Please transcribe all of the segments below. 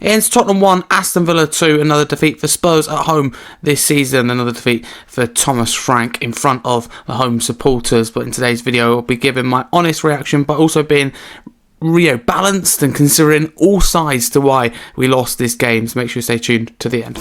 It ends Tottenham 1, Aston Villa 2, another defeat for Spurs at home this season, another defeat for Thomas Frank in front of the home supporters. But in today's video, I'll be giving my honest reaction, but also being balanced and considering all sides to why we lost this game. So make sure you stay tuned to the end.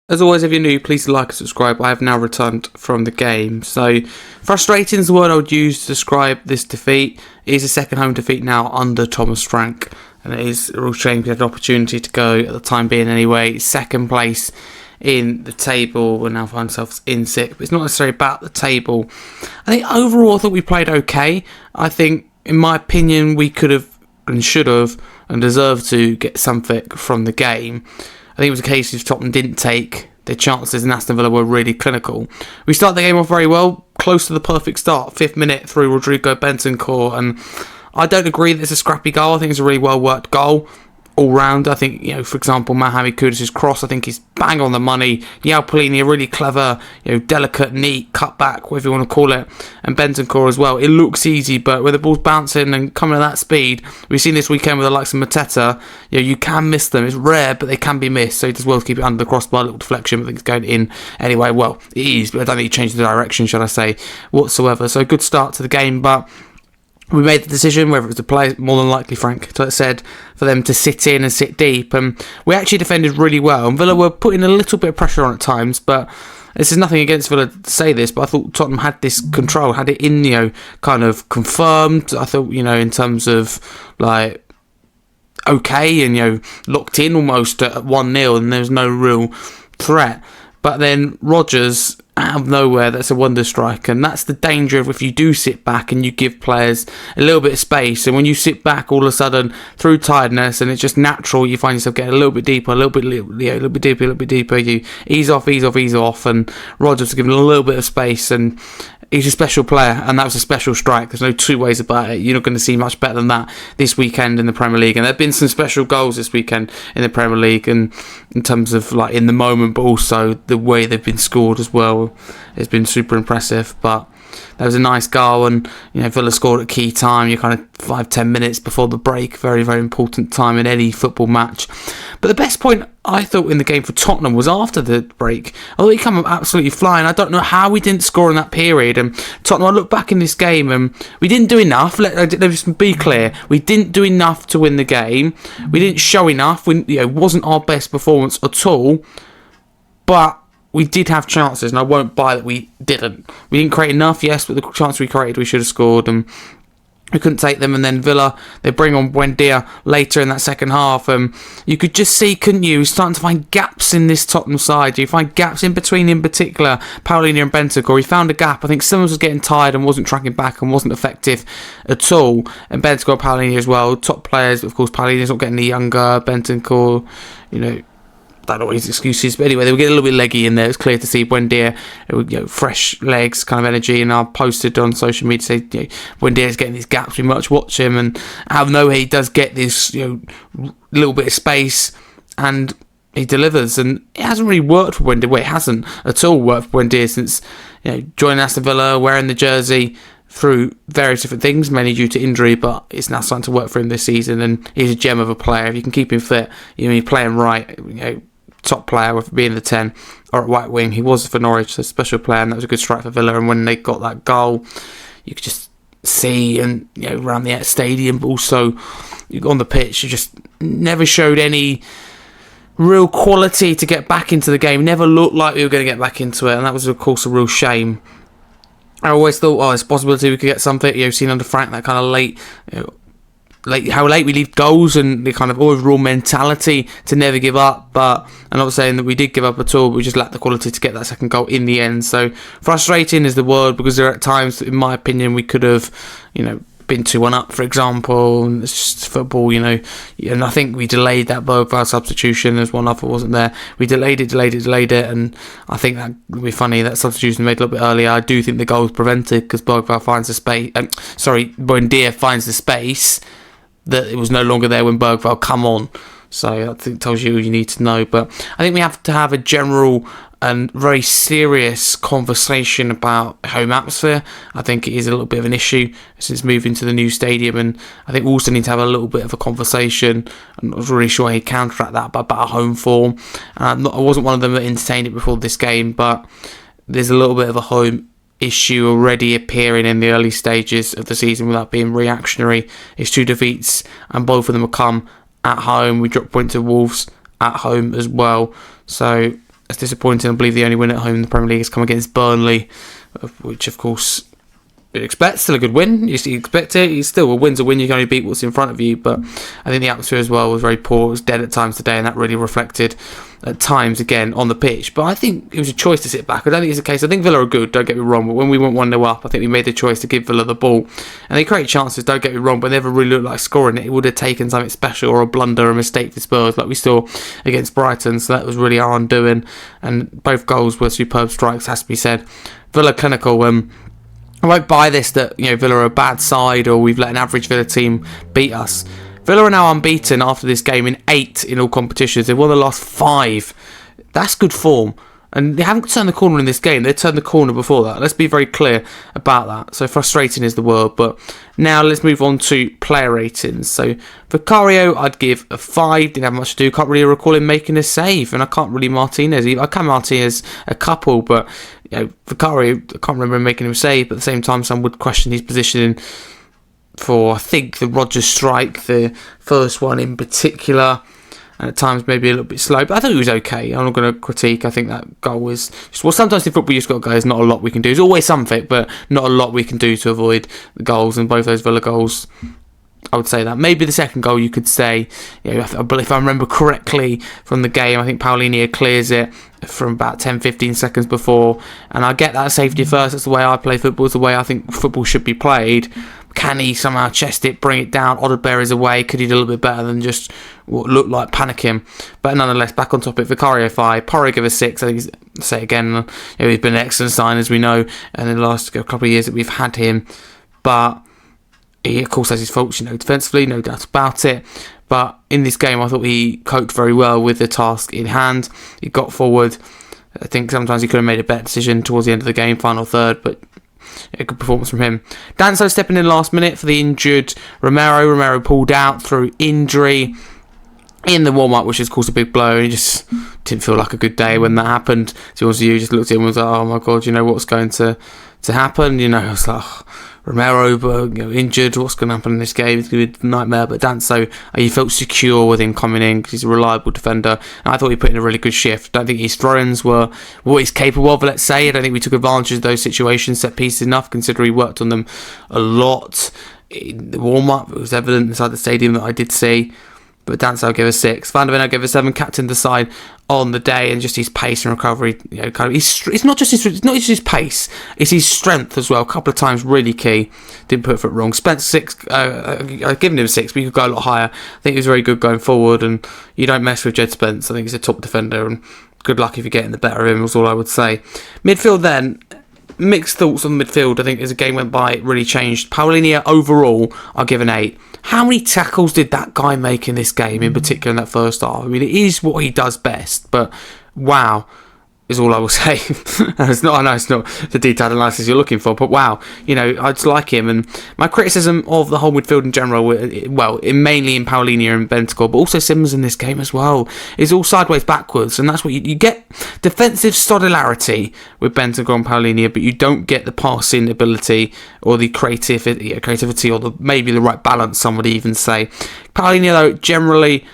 As always, if you're new, please like and subscribe. I have now returned from the game. So, frustrating is the word I would use to describe this defeat. It is a second home defeat now under Thomas Frank. And it is a real shame we had an opportunity to go, at the time being anyway, second place in the table. We now find ourselves in sixth. But it's not necessarily about the table. I think overall, I thought we played okay. I think, in my opinion, we could have and should have and deserved to get something from the game. I think it was a case of Tottenham didn't take their chances and Aston Villa were really clinical. We started the game off very well, close to the perfect start, 5th minute through Rodrigo Bentancur, and I don't agree that it's a scrappy goal. I think it's a really well worked goal all round. I think, for example, Mohamed Kudus' cross, I think he's bang on the money. João Palhinha, a really clever, delicate, neat cutback, whatever you want to call it, and Bentancur as well. It looks easy, but with the ball's bouncing and coming at that speed, we've seen this weekend with the likes of Mateta, you can miss them. It's rare, but they can be missed, so he does well to keep it under the crossbar, a little deflection, but I think it's going in anyway. Well, it is, but I don't think he changed the direction, should I say, whatsoever. So good start to the game, but we made the decision, whether it was to play, more than likely, Frank said, for them to sit in and sit deep. And we actually defended really well. And Villa were putting a little bit of pressure on at times, but this is nothing against Villa to say this, but I thought Tottenham had this control, had it in, kind of confirmed. I thought, in terms of, okay, and, locked in almost at 1-0, and there was no real threat. But then Rodgers, out of nowhere, that's a wonder strike, and that's the danger of if you do sit back and you give players a little bit of space, and when you sit back all of a sudden through tiredness and it's just natural, you find yourself getting a little bit deeper, a little bit deeper, you ease off, and Rodgers was given a little bit of space, and he's a special player, and that was a special strike. There's no two ways about it. You're not going to see much better than that this weekend in the Premier League. And there have been some special goals this weekend in the Premier League, and in terms of in the moment, but also the way they've been scored as well. It's been super impressive. But that was a nice goal, and Villa scored at key time. You're kind of 5-10 minutes before the break. Very, very important time in any football match. But the best point I thought in the game for Tottenham was after the break. Although he came up absolutely flying, I don't know how we didn't score in that period. And Tottenham, I look back in this game, and we didn't do enough. Let us be clear, we didn't do enough to win the game. We didn't show enough. Wasn't our best performance at all. But we did have chances, and I won't buy that we didn't. We didn't create enough, yes, but the chance we created, we should have scored, and we couldn't take them. And then Villa, they bring on Buendia later in that second half. You could just see, couldn't you? We're starting to find gaps in this Tottenham side. You find gaps in between, in particular, Paulinho and Bentancur. He found a gap. I think Simmons was getting tired and wasn't tracking back and wasn't effective at all. And Bentancur, Paulinho as well, top players. Of course, Paulinho's not getting any younger. Bentancur, I don't know what his excuses, but anyway, they were getting a little bit leggy in there. It was clear to see Buendia, fresh legs, kind of energy, and I posted on social media to say, Buendia's getting these gaps, we much watch him, and out of nowhere he does get this, little bit of space, and he delivers, and it hasn't really worked for Buendia. Well, it hasn't at all worked for Buendia since, joining Aston Villa, wearing the jersey, through various different things, mainly due to injury, but it's now starting to work for him this season, and he's a gem of a player. If you can keep him fit, you play him right, top player with being the 10 or at right wing. He was for Norwich, a special player, and that was a good strike for Villa. And when they got that goal, you could just see, and around the stadium, but also on the pitch, you just never showed any real quality to get back into the game. Never looked like we were going to get back into it, and that was of course a real shame. I always thought, it's a possibility we could get something. Seen under Frank, that kind of late, how late we leave goals, and the kind of overall mentality to never give up. But I'm not saying that we did give up at all, but we just lacked the quality to get that second goal in the end. So frustrating is the word, because there are times, in my opinion, we could have, been 2-1 up, for example. And it's just football, and I think we delayed that Bergvall substitution. There's one other wasn't there. We delayed it, and I think that would be funny. That substitution made a little bit earlier. I do think the goal was prevented because Bergvall finds the space. Buendia finds the space that it was no longer there when Bergvall come on. So I think it tells you all you need to know. But I think we have to have a general and very serious conversation about home atmosphere. I think it is a little bit of an issue since moving to the new stadium, and I think we also need to have a little bit of a conversation. I'm not really sure how you counteract that, but about home form. I wasn't one of them that entertained it before this game, but there's a little bit of a home issue already appearing in the early stages of the season without being reactionary. It's 2 defeats, and both of them have come at home. We dropped points to Wolves at home as well, so it's disappointing. I believe the only win at home in the Premier League has come against Burnley, which of course you'd expect. Still a good win. You expect it. It's still a win's a win. You can only beat what's in front of you. But I think the atmosphere as well was very poor. It was dead at times today, and that really reflected at times again on the pitch. But I think it was a choice to sit back. I don't think it's the case. I think Villa are good, don't get me wrong, but when we went 1-0 up, I think we made the choice to give Villa the ball, and they create chances, don't get me wrong, but they never really looked like scoring it. It would have taken something special or a blunder, a mistake for Spurs like we saw against Brighton, so that was really our undoing, and both goals were superb strikes, has to be said. Villa clinical. I won't buy this that Villa are a bad side or we've let an average Villa team beat us. Villa are now unbeaten after this game in 8 in all competitions. They've won the last 5. That's good form. And they haven't turned the corner in this game. They turned the corner before that. Let's be very clear about that. So frustrating is the word. But now let's move on to player ratings. So Vicario, I'd give a 5. Didn't have much to do. Can't really recall him making a save. And I can't really Martinez either. I can Martinez a couple. But Vicario, I can't remember him making him a save. But at the same time, some would question his positioning for, I think, the Rodgers strike, the first one in particular, and at times maybe a little bit slow, but I thought he was okay. I'm not going to critique. I think that goal was just, sometimes in football you've got to go, there's not a lot we can do. There's always something, but not a lot we can do to avoid the goals, and both those Villa goals, I would say that. Maybe the second goal you could say, if I remember correctly from the game, I think Paulinho clears it from about 10-15 seconds before, and I get that safety first. That's the way I play football. It's the way I think football should be played. Can he somehow chest it, bring it down? Odegaard is away. Could he do a little bit better than just what looked like panicking? But nonetheless, back on topic, Vicario 5, Porro give a 6. I think say it again, he's been an excellent sign, as we know, and in the last couple of years that we've had him. But he, of course, has his faults, defensively, no doubt about it. But in this game, I thought he coped very well with the task in hand. He got forward. I think sometimes he could have made a better decision towards the end of the game, final third, but a good performance from him. Danso stepping in last minute for the injured Romero. Romero pulled out through injury in the warm-up, which is, of course, a big blow. He just didn't feel like a good day when that happened. To be honest with you, just looked at him and was like, oh my God, what's going to happen? I was like, Romero, injured, what's going to happen in this game? It's going to be a nightmare. But Danso, he felt secure with him coming in because he's a reliable defender. And I thought he put in a really good shift. I don't think his throw-ins were what he's capable of, let's say. I don't think we took advantage of those situations, set pieces enough, considering he worked on them a lot. In the warm-up, it was evident inside the stadium that I did see. But Danso I'll give a 6. Van der Ven I'll give a 7. Captain the side on the day, and just his pace and recovery. It's not just his pace; it's his strength as well. A couple of times really key. Didn't put a foot wrong. Spent 6. I've given him 6, but you could go a lot higher. I think he was very good going forward, and you don't mess with Jed Spence. I think he's a top defender, and good luck if you're getting the better of him. Was all I would say. Midfield then. Mixed thoughts on midfield. I think as the game went by, it really changed. Paulinho overall, I'll give an 8. How many tackles did that guy make in this game, in particular in that first half? I mean, it is what he does best, but wow, is all I will say. I know it's not the detailed analysis you're looking for, but wow, I just like him. And my criticism of the whole midfield in general, mainly in Paulinho and Bentancur, but also Simmons in this game as well, is all sideways backwards, and that's what you get. Defensive stoddarity with Bentancur and Paulinho, but you don't get the passing ability or the creativity or maybe the right balance, some would even say. Paulinho, though, generally,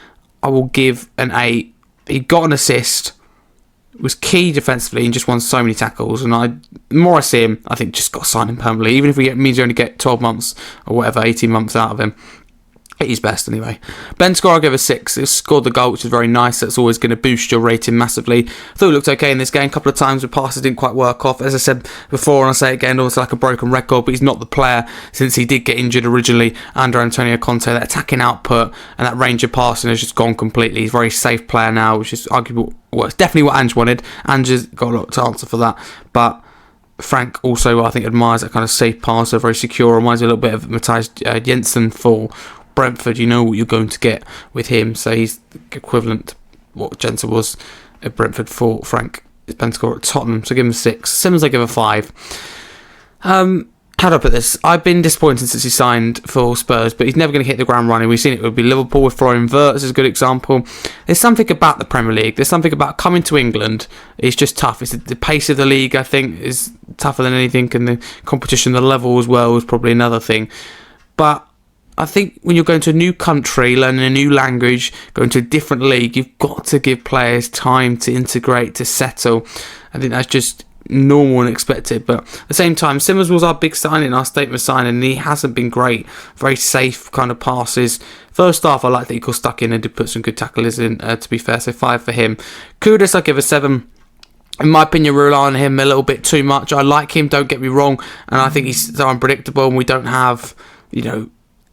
I will give an 8. He got an assist, was key defensively and just won so many tackles, and the more I see him, I think just got to sign him permanently, even if means you only get 12 months or whatever, 18 months out of him. At his best, anyway. Ben score, I'll give a 6. He scored the goal, which is very nice. That's always going to boost your rating massively. I thought he looked okay in this game. A couple of times the passes didn't quite work off. As I said before, and I'll say it again, almost like a broken record, but he's not the player since he did get injured originally under Antonio Conte. That attacking output and that range of passing has just gone completely. He's a very safe player now, which is arguable. Well, it's definitely what Ange wanted. Ange has got a lot to answer for that. But Frank also, I think, admires that kind of safe passer, very secure. Reminds me a little bit of Matthias Jensen for Brentford. You know what you're going to get with him, so he's equivalent to what Jensen was at Brentford for Frank. His Ben score at Tottenham, so give him a 6. Simmons, I give a 5. How do I put this? I've been disappointed since he signed for Spurs, but he's never going to hit the ground running. We've seen it would be Liverpool with Florian Wirtz is a good example. There's something about the Premier League. There's something about coming to England. It's just tough. It's the pace of the league, I think, is tougher than anything, and the competition, the level as well, is probably another thing. But I think when you're going to a new country, learning a new language, going to a different league, you've got to give players time to integrate, to settle. I think that's just normal and expected. But at the same time, Simmons was our big signing, our statement signing, and he hasn't been great. Very safe kind of passes. First half, I like that he got stuck in and did put some good tackles in, to be fair, so 5 for him. Kudus, I give a 7. In my opinion, we rely on him a little bit too much. I like him, don't get me wrong, and I think he's so unpredictable, and we don't have,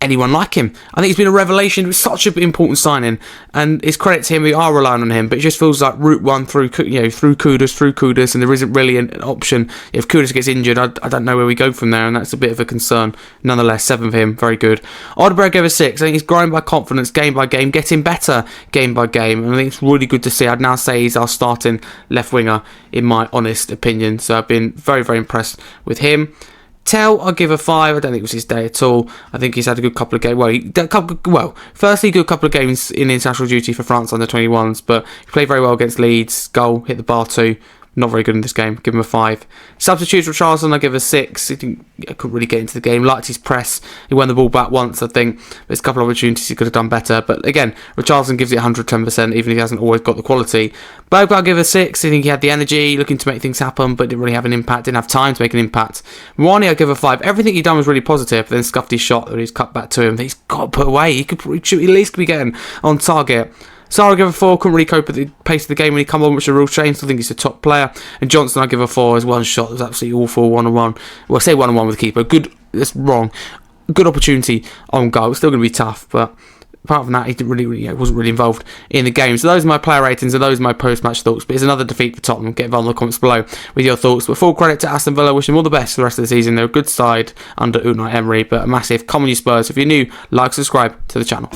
anyone like him. I think he's been a revelation. It was such an important signing, and it's credit to him. We are relying on him, but it just feels like route one through Kudus, and there isn't really an option. If Kudus gets injured, I don't know where we go from there, and that's a bit of a concern. Nonetheless, 7 for him, very good. Odeberg gave a 6. I think he's growing by confidence, game by game, getting better game by game, and I think it's really good to see. I'd now say he's our starting left winger, in my honest opinion. So I've been very, very impressed with him. Tell, I'll give a 5. I don't think it was his day at all. I think he's had a good couple of games. Firstly, good couple of games in international duty for France under 21s, but he played very well against Leeds. Goal, hit the bar too. Not very good in this game. Give him a 5. Substitutes for Richarlison, I give a 6. He couldn't really get into the game. Liked his press. He won the ball back once, I think. There's a couple of opportunities he could have done better. But again, Richarlison gives it 110%, even if he hasn't always got the quality. Bogle, I'll give a 6. I think he had the energy, looking to make things happen, but didn't really have an impact. Didn't have time to make an impact. Mwani, I'll give a 5. Everything he done was really positive, but then scuffed his shot that he's cut back to him. He's got to put away. He could at least be getting on target. Sarah, I give a 4. Couldn't really cope with the pace of the game when he come on, which is a real shame. Still think he's a top player. And Johnson, I give a 4. His one shot was absolutely awful. 1-on-1. Well, I say 1-on-1 with the keeper. Good. That's wrong. Good opportunity on goal. It's still going to be tough, but apart from that, he didn't really wasn't really involved in the game. So those are my player ratings and those are my post-match thoughts. But it's another defeat for Tottenham. Get involved in the comments below with your thoughts. But full credit to Aston Villa. Wish them all the best for the rest of the season. They're a good side under Unai Emery, but a massive come on you Spurs. If you're new, like, subscribe to the channel.